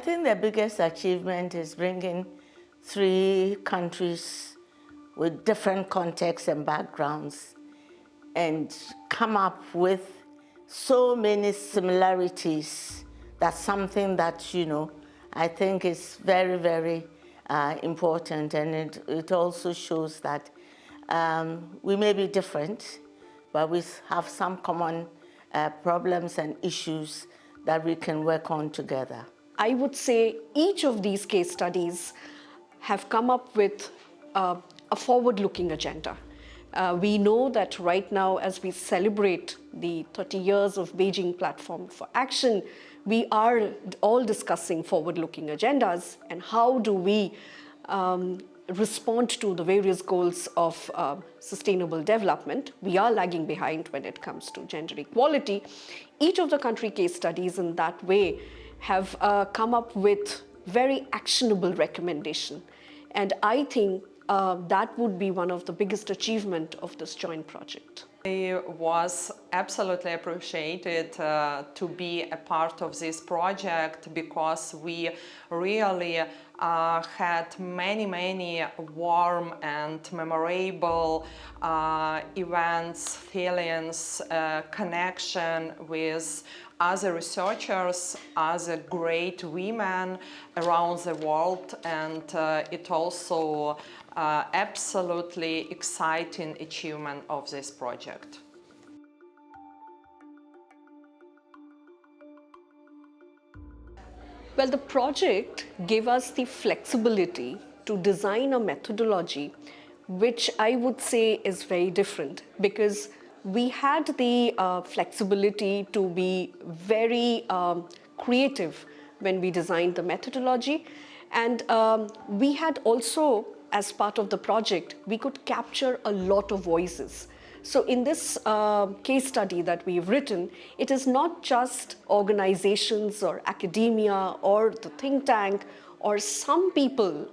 think the biggest achievement is bringing 3 countries with different contexts and backgrounds and come up with so many similarities. That's something that, I think is very, very important, and it also shows that we may be different, but we have some common problems and issues that we can work on together. I would say each of these case studies have come up with a forward-looking agenda. We know that right now, as we celebrate the 30 years of Beijing Platform for Action, we are all discussing forward-looking agendas and how do we respond to the various goals of sustainable development. We are lagging behind when it comes to gender equality. Each of the country case studies in that way have come up with very actionable recommendation. And I think that would be one of the biggest achievements of this joint project. It was absolutely appreciated to be a part of this project because we really had many warm and memorable events, feelings, connection with other researchers, other great women around the world, and it also absolutely exciting achievement of this project. Well, the project gave us the flexibility to design a methodology which I would say is very different, because we had the flexibility to be very creative when we designed the methodology, and we had also, as part of the project, we could capture a lot of voices. So in this case study that we've written, it is not just organizations or academia or the think tank or some people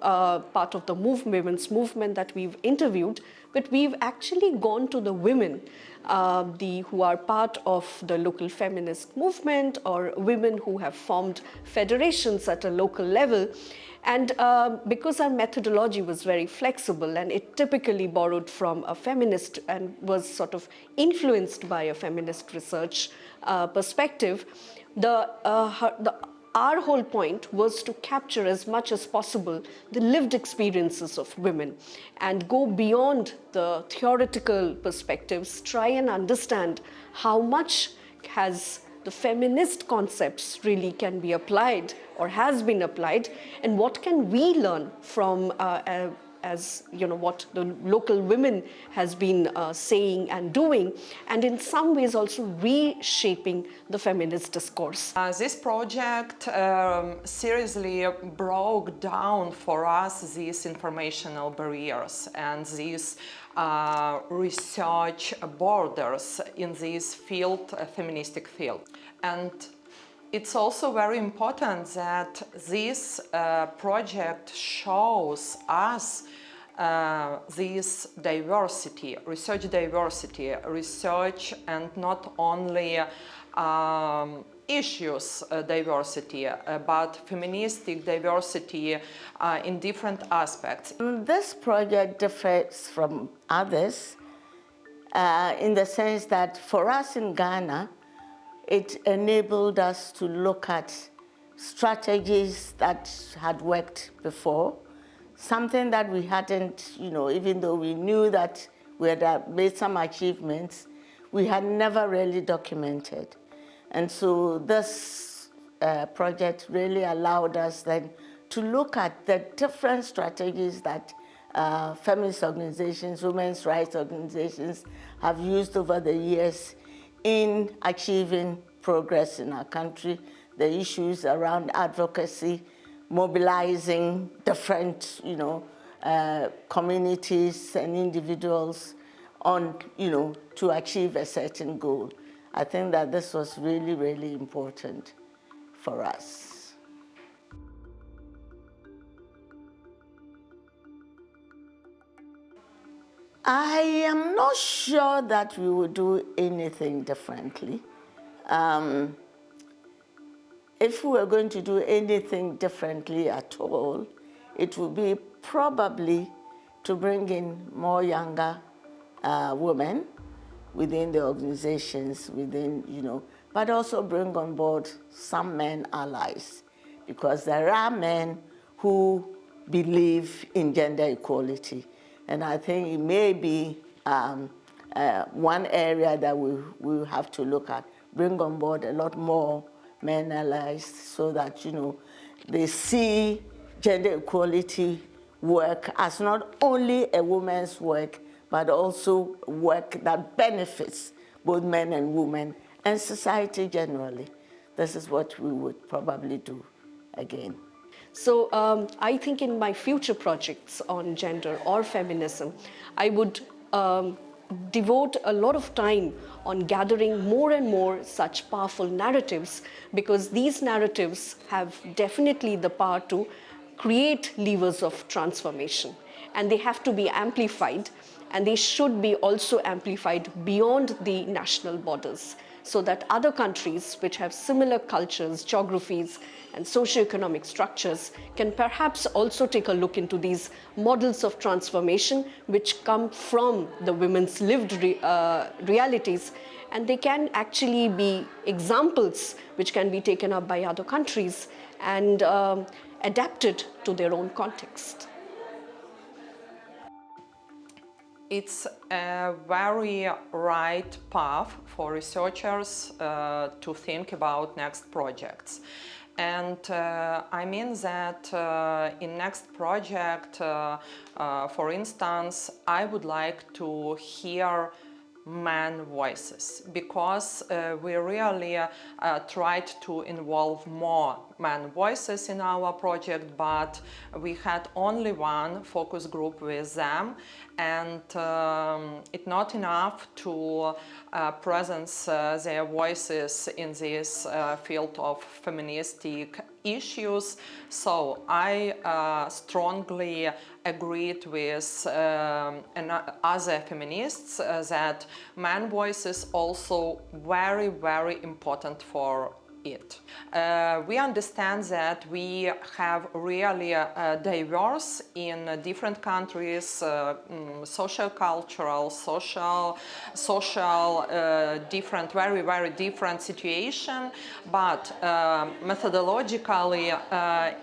part of the women's movement that we've interviewed, but we've actually gone to the women who are part of the local feminist movement or women who have formed federations at a local level. And because our methodology was very flexible and it typically borrowed from a feminist and was sort of influenced by a feminist research perspective, our whole point was to capture as much as possible the lived experiences of women and go beyond the theoretical perspectives, try and understand how much has the feminist concepts really can be applied or has been applied, and what can we learn from what the local women has been saying and doing, and in some ways also reshaping the feminist discourse. This project seriously broke down for us these informational barriers and these research borders in this field, feministic field. And it's also very important that this project shows us this diversity, research and not only issues diversity, but feministic diversity in different aspects. This project differs from others in the sense that for us in Ghana, it enabled us to look at strategies that had worked before, something that we hadn't, even though we knew that we had made some achievements, we had never really documented. And so this project really allowed us then to look at the different strategies that feminist organizations, women's rights organizations have used over the years in achieving progress in our country, the issues around advocacy, mobilizing different, communities and individuals on, to achieve a certain goal. I think that this was really, really important for us. I am not sure that we would do anything differently. if we were going to do anything differently at all, it would be probably to bring in more younger women within the organizations, but also bring on board some men allies, because there are men who believe in gender equality. And I think it may be one area that we have to look at, bring on board a lot more men allies so that, they see gender equality work as not only a woman's work, but also work that benefits both men and women and society generally. This is what we would probably do again. So I think in my future projects on gender or feminism, I would devote a lot of time on gathering more and more such powerful narratives, because these narratives have definitely the power to create levers of transformation, and they have to be amplified, and they should be also amplified beyond the national borders, so that other countries which have similar cultures, geographies, and socioeconomic structures can perhaps also take a look into these models of transformation which come from the women's lived realities, and they can actually be examples which can be taken up by other countries and adapted to their own context. It's a very right path for researchers to think about next projects. And I mean that in next project, for instance, I would like to hear man voices, because we really tried to involve more man voices in our project, but we had only one focus group with them, and it's not enough to present their voices in this field of feministic issues. So I strongly agreed with other feminists that man voices also very, very important for it. We understand that we have really diverse in different countries, social, cultural, social, different, very, very different situation, but methodologically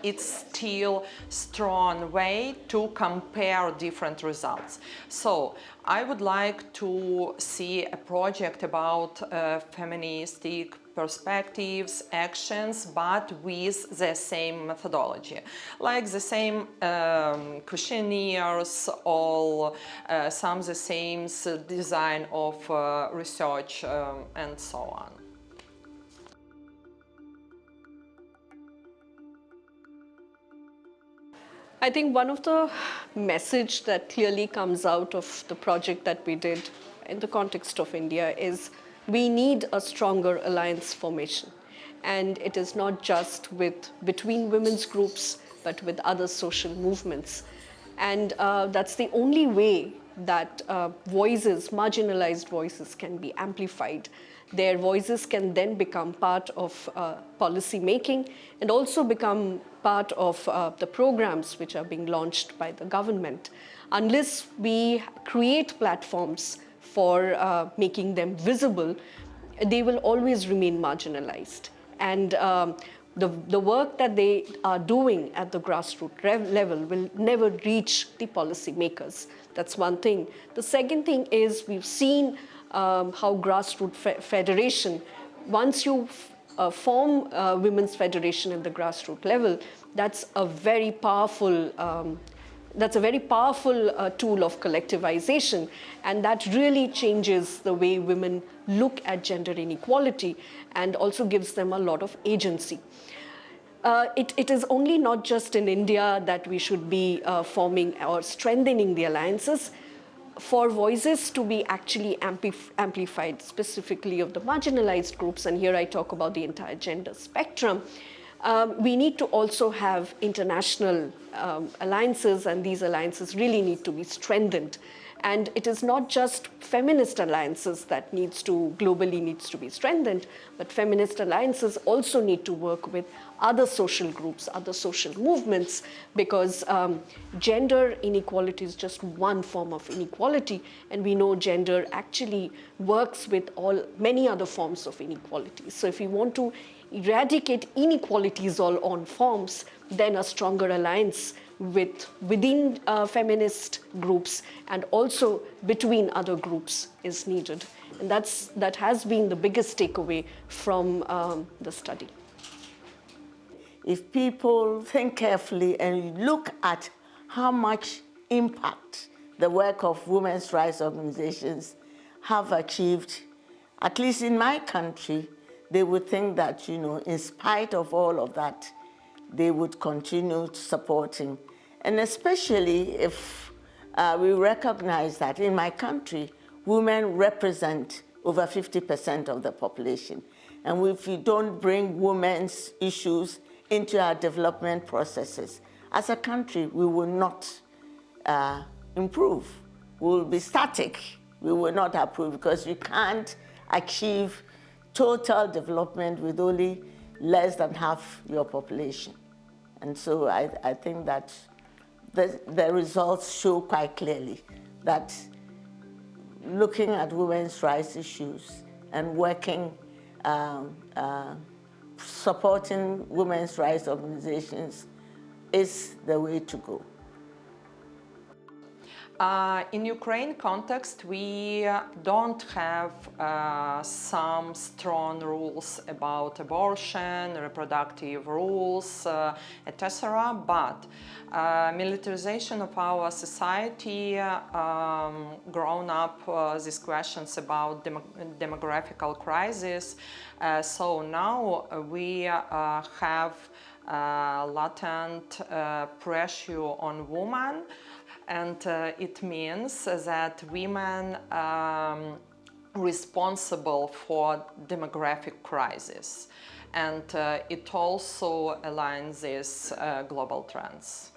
it's still strong way to compare different results. So I would like to see a project about feministic perspectives, actions, but with the same methodology, like the same questionnaires, all some the same design of research and so on. I think one of the message that clearly comes out of the project that we did in the context of India is we need a stronger alliance formation. And it is not just between women's groups, but with other social movements. And that's the only way that voices, marginalized voices, can be amplified. Their voices can then become part of policy making and also become part of the programs which are being launched by the government. Unless we create platforms for making them visible, they will always remain marginalized. And the work that they are doing at the grassroots level will never reach the policymakers. That's one thing. The second thing is we've seen how grassroots federation, once you form a women's federation at the grassroots level, that's a very powerful tool of collectivization, and that really changes the way women look at gender inequality and also gives them a lot of agency. It is only not just in India that we should be forming or strengthening the alliances. For voices to be actually amplified, specifically of the marginalized groups, and here I talk about the entire gender spectrum, we need to also have international alliances, and these alliances really need to be strengthened. And it is not just feminist alliances that globally needs to be strengthened, but feminist alliances also need to work with other social groups, other social movements, because gender inequality is just one form of inequality, and we know gender actually works with many other forms of inequality. So if we want to eradicate inequalities all forms, then a stronger alliance within feminist groups and also between other groups is needed. And that has been the biggest takeaway from the study. If people think carefully and look at how much impact the work of women's rights organizations have achieved, at least in my country, they would think that, in spite of all of that, they would continue supporting. And especially if we recognize that in my country, women represent over 50% of the population. And if we don't bring women's issues into our development processes, as a country, we will not improve. We will be static. We will not improve because you can't achieve total development with only less than half your population. And so I think that the results show quite clearly that looking at women's rights issues and working, supporting women's rights organizations is the way to go. In Ukraine context, we don't have some strong rules about abortion, reproductive rules, etc. But militarization of our society, grown up these questions about demographical crisis. So now we have latent pressure on women. And it means that women responsible for demographic crisis. And it also aligns these global trends.